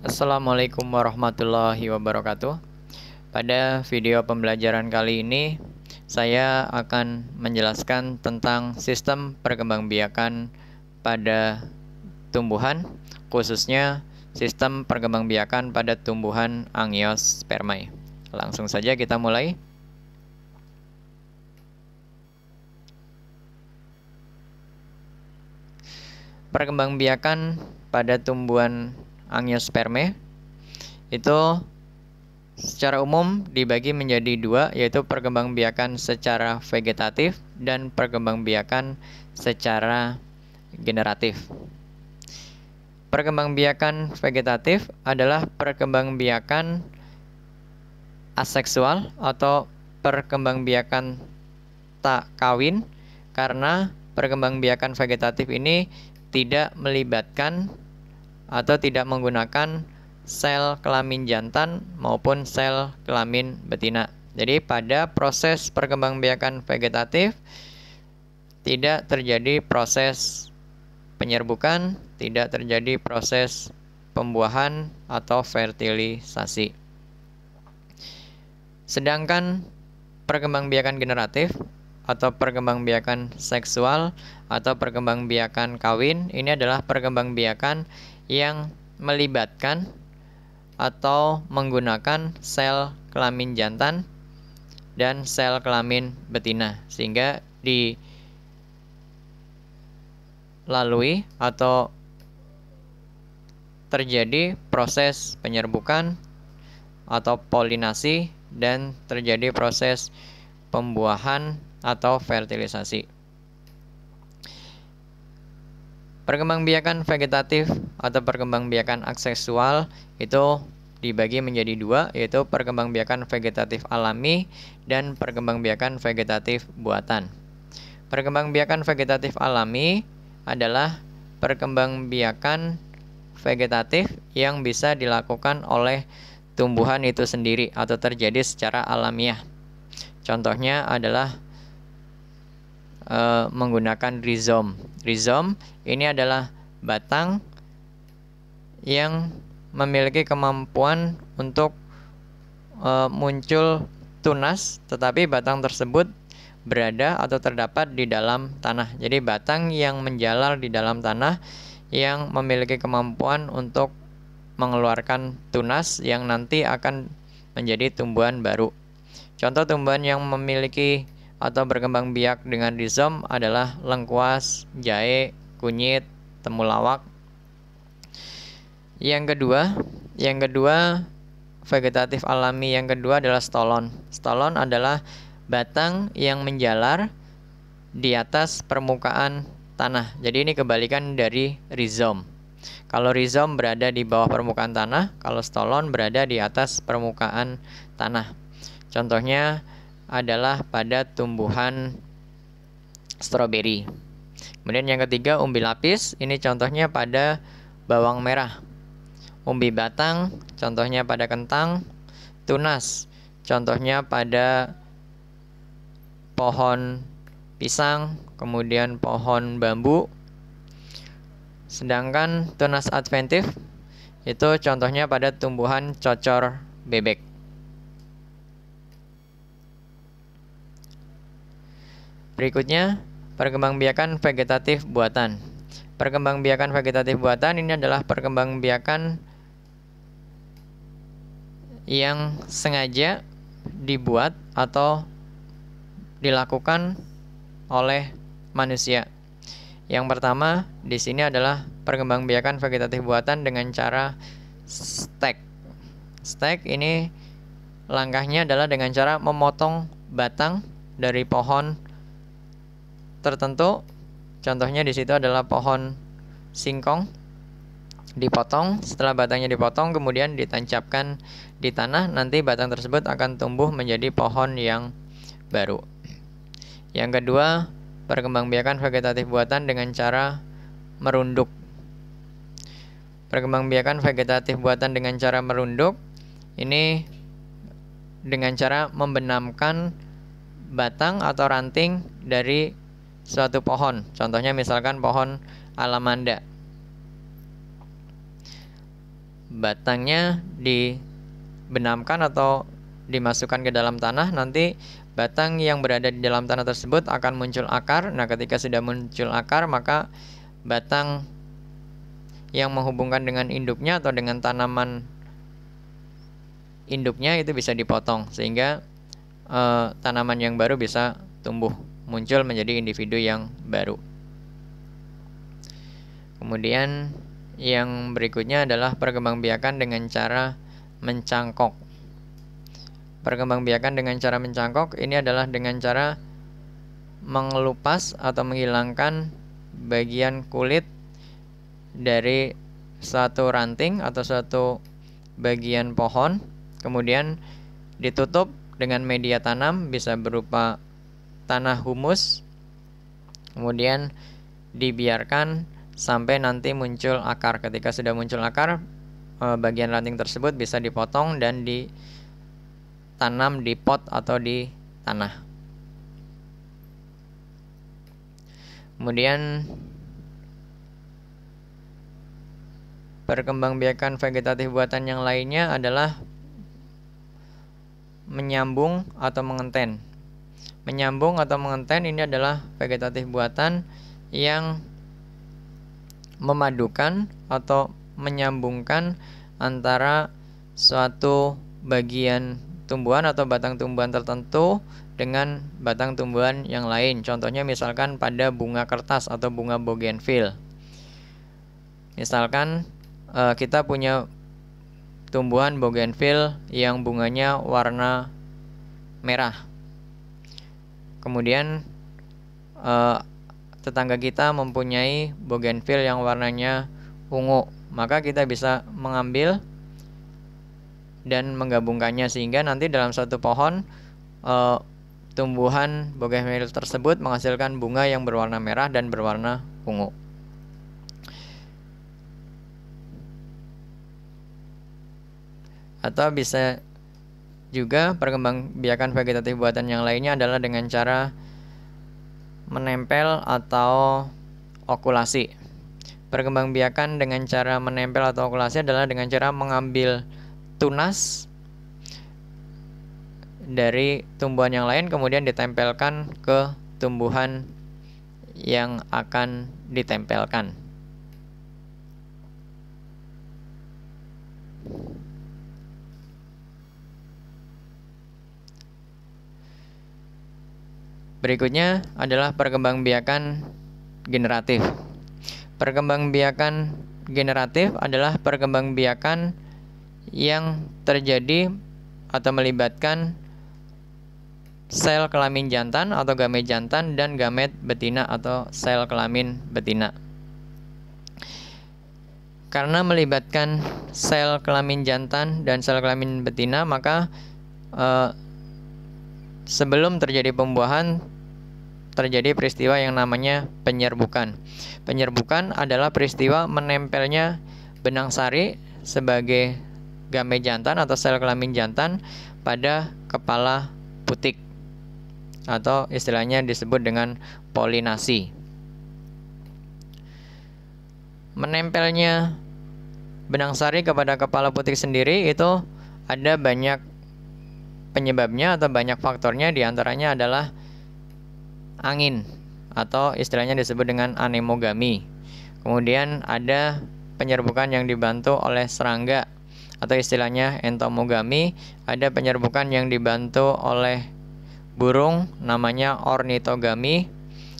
Assalamualaikum warahmatullahi wabarakatuh. Pada video pembelajaran kali ini, saya akan menjelaskan tentang sistem perkembangbiakan pada tumbuhan, khususnya sistem perkembangbiakan pada tumbuhan Angiospermae. Langsung saja kita mulai. Perkembangbiakan pada tumbuhan Angiospermae itu secara umum dibagi menjadi dua, yaitu perkembangbiakan secara vegetatif dan perkembangbiakan secara generatif. Perkembangbiakan vegetatif adalah perkembangbiakan aseksual atau perkembangbiakan tak kawin, karena perkembangbiakan vegetatif ini tidak melibatkan atau tidak menggunakan sel kelamin jantan maupun sel kelamin betina. Jadi pada proses perkembangbiakan vegetatif tidak terjadi proses penyerbukan, tidak terjadi proses pembuahan atau fertilisasi. Sedangkan perkembangbiakan generatif atau perkembangbiakan seksual atau perkembangbiakan kawin ini adalah perkembangbiakan yang melibatkan atau menggunakan sel kelamin jantan dan sel kelamin betina, sehingga dilalui atau terjadi proses penyerbukan atau polinasi dan terjadi proses pembuahan atau fertilisasi. Perkembangbiakan vegetatif atau perkembangbiakan aseksual itu dibagi menjadi dua, yaitu perkembangbiakan vegetatif alami dan perkembangbiakan vegetatif buatan. Perkembangbiakan vegetatif alami adalah perkembangbiakan vegetatif yang bisa dilakukan oleh tumbuhan itu sendiri atau terjadi secara alamiah. Contohnya adalah menggunakan rizom. Rizom ini adalah batang yang memiliki kemampuan untuk muncul tunas, tetapi batang tersebut berada atau terdapat di dalam tanah. Jadi batang yang menjalar di dalam tanah yang memiliki kemampuan untuk mengeluarkan tunas yang nanti akan menjadi tumbuhan baru. Contoh tumbuhan yang memiliki atau berkembang biak dengan rizom adalah lengkuas, jahe, kunyit, temulawak. Yang kedua, vegetatif alami yang kedua adalah stolon. Stolon adalah batang yang menjalar di atas permukaan tanah. Jadi ini kebalikan dari rizom. Kalau rizom berada di bawah permukaan tanah, kalau stolon berada di atas permukaan tanah. Contohnya adalah pada tumbuhan stroberi. Kemudian yang ketiga, umbi lapis. Ini contohnya pada bawang merah. Umbi batang, contohnya pada kentang. Tunas, contohnya pada pohon pisang, kemudian pohon bambu. Sedangkan tunas adventif itu contohnya pada tumbuhan cocor bebek. Berikutnya, perkembangbiakan vegetatif buatan. Perkembangbiakan vegetatif buatan ini adalah perkembangbiakan yang sengaja dibuat atau dilakukan oleh manusia. Yang pertama di sini adalah perkembangbiakan vegetatif buatan dengan cara stek. Stek ini langkahnya adalah dengan cara memotong batang dari pohon tertentu. Contohnya di situ adalah pohon singkong. Dipotong, setelah batangnya dipotong kemudian ditancapkan di tanah, nanti batang tersebut akan tumbuh menjadi pohon yang baru. Yang kedua, perkembangbiakan vegetatif buatan dengan cara merunduk. Perkembangbiakan vegetatif buatan dengan cara merunduk ini dengan cara membenamkan batang atau ranting dari suatu pohon. Contohnya misalkan pohon alamanda. batangnya dibenamkan atau dimasukkan ke dalam tanah, nanti batang yang berada di dalam tanah tersebut akan muncul akar. Nah, ketika sudah muncul akar, maka batang yang menghubungkan dengan induknya atau dengan tanaman induknya itu bisa dipotong, sehingga tanaman yang baru bisa tumbuh, muncul menjadi individu yang baru. Kemudian yang berikutnya adalah perkembangbiakan dengan cara mencangkok. Perkembangbiakan dengan cara mencangkok ini adalah dengan cara mengelupas atau menghilangkan bagian kulit dari suatu ranting atau suatu bagian pohon, kemudian ditutup dengan media tanam, bisa berupa tanah humus, kemudian dibiarkan sampai nanti muncul akar. Ketika sudah muncul akar, bagian ranting tersebut bisa dipotong dan ditanam di pot atau di tanah. Kemudian perkembangbiakan vegetatif buatan yang lainnya adalah menyambung atau mengenten. Menyambung atau mengenten ini adalah vegetatif buatan yang memadukan atau menyambungkan antara suatu bagian tumbuhan atau batang tumbuhan tertentu dengan batang tumbuhan yang lain. Contohnya misalkan pada bunga kertas atau bunga bougainville. Misalkan kita punya tumbuhan bougainville yang bunganya warna merah. Kemudian tetangga kita mempunyai bougainville yang warnanya ungu, maka kita bisa mengambil dan menggabungkannya sehingga nanti dalam satu pohon tumbuhan bougainville tersebut menghasilkan bunga yang berwarna merah dan berwarna ungu. Atau bisa juga perkembangbiakan vegetatif buatan yang lainnya adalah dengan cara menempel atau okulasi. Perkembangbiakan dengan cara menempel atau okulasi adalah dengan cara mengambil tunas dari tumbuhan yang lain kemudian ditempelkan ke tumbuhan yang akan ditempelkan. Berikutnya adalah perkembangbiakan generatif. Perkembangbiakan generatif adalah perkembangbiakan yang terjadi atau melibatkan sel kelamin jantan atau gamet jantan dan gamet betina atau sel kelamin betina. Karena melibatkan sel kelamin jantan dan sel kelamin betina, maka sebelum terjadi pembuahan terjadi peristiwa yang namanya penyerbukan. Penyerbukan adalah peristiwa menempelnya benang sari sebagai gamet jantan atau sel kelamin jantan pada kepala putik, atau istilahnya disebut dengan polinasi. Menempelnya benang sari kepada kepala putik sendiri itu ada banyak penyebabnya atau banyak faktornya, diantaranya adalah angin atau istilahnya disebut dengan anemogami. Kemudian ada penyerbukan yang dibantu oleh serangga atau istilahnya entomogami. Ada penyerbukan yang dibantu oleh burung namanya ornitogami.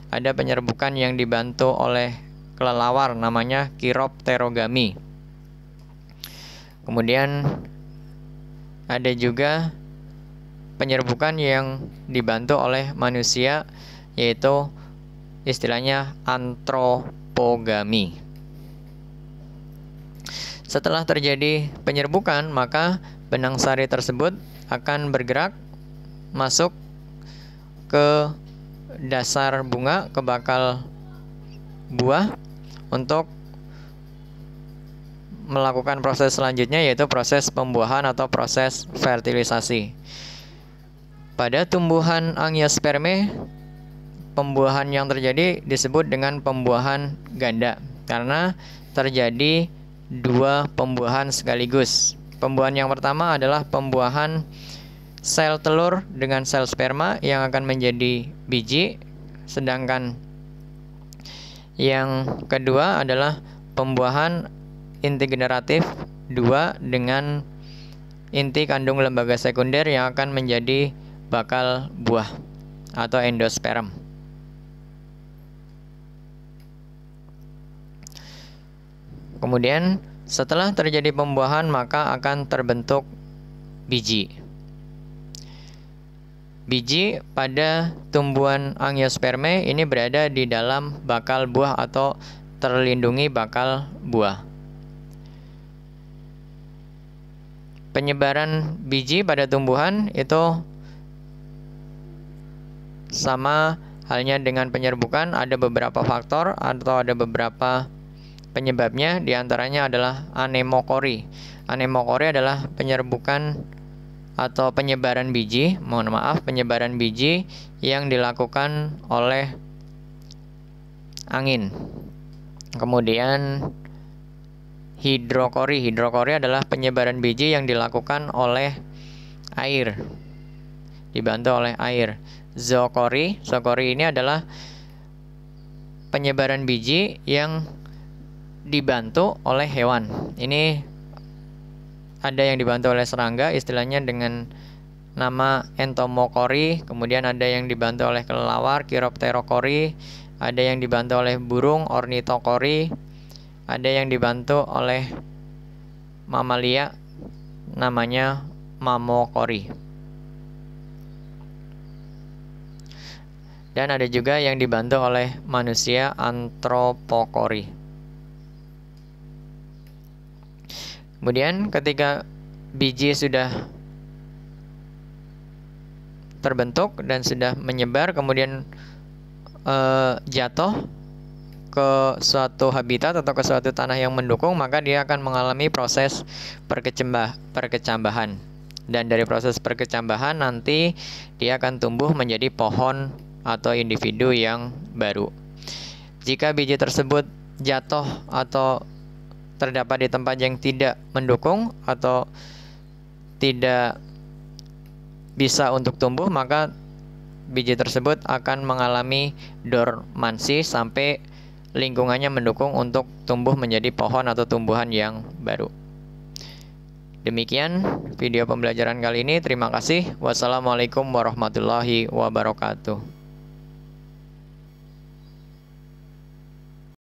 Ada penyerbukan yang dibantu oleh kelelawar namanya chiropterogami. Kemudian ada juga penyerbukan yang dibantu oleh manusia, yaitu istilahnya antropogami. Setelah terjadi penyerbukan, maka benang sari tersebut akan bergerak masuk ke dasar bunga, ke bakal buah, untuk melakukan proses selanjutnya, yaitu proses pembuahan atau proses fertilisasi. Pada tumbuhan Angiospermae, pembuahan yang terjadi disebut dengan pembuahan ganda karena terjadi dua pembuahan sekaligus. Pembuahan yang pertama adalah pembuahan sel telur dengan sel sperma yang akan menjadi biji, sedangkan yang kedua adalah pembuahan inti generatif 2 dengan inti kandung lembaga sekunder yang akan menjadi bakal buah atau endosperm. Kemudian setelah terjadi pembuahan maka akan terbentuk biji. Biji pada tumbuhan angiospermae ini berada di dalam bakal buah atau terlindungi bakal buah. Penyebaran biji pada tumbuhan itu sama halnya dengan penyerbukan, ada beberapa faktor atau ada beberapa penyebabnya, diantaranya adalah anemokori. Anemokori adalah penyerbukan atau penyebaran biji, penyebaran biji yang dilakukan oleh angin. Kemudian hidrokori. Hidrokori adalah penyebaran biji yang dilakukan oleh air, dibantu oleh air. Zookori. Zookori ini adalah penyebaran biji yang dibantu oleh hewan. Ini ada yang dibantu oleh serangga, istilahnya dengan nama entomokori. Kemudian ada yang dibantu oleh kelelawar, chiropterokori. Ada yang dibantu oleh burung, ornitokori. Ada yang dibantu oleh mamalia, namanya mamokori. Dan ada juga yang dibantu oleh manusia, antropokori. Kemudian ketika biji sudah terbentuk dan sudah menyebar, kemudian jatuh ke suatu habitat atau ke suatu tanah yang mendukung, maka dia akan mengalami proses perkecambahan. Dan dari proses perkecambahan nanti dia akan tumbuh menjadi pohon atau individu yang baru. Jika biji tersebut jatuh atau terdapat di tempat yang tidak mendukung atau tidak bisa untuk tumbuh, maka biji tersebut akan mengalami dormansi sampai lingkungannya mendukung untuk tumbuh menjadi pohon atau tumbuhan yang baru. Demikian video pembelajaran kali ini. Terima kasih. Wassalamualaikum warahmatullahi wabarakatuh.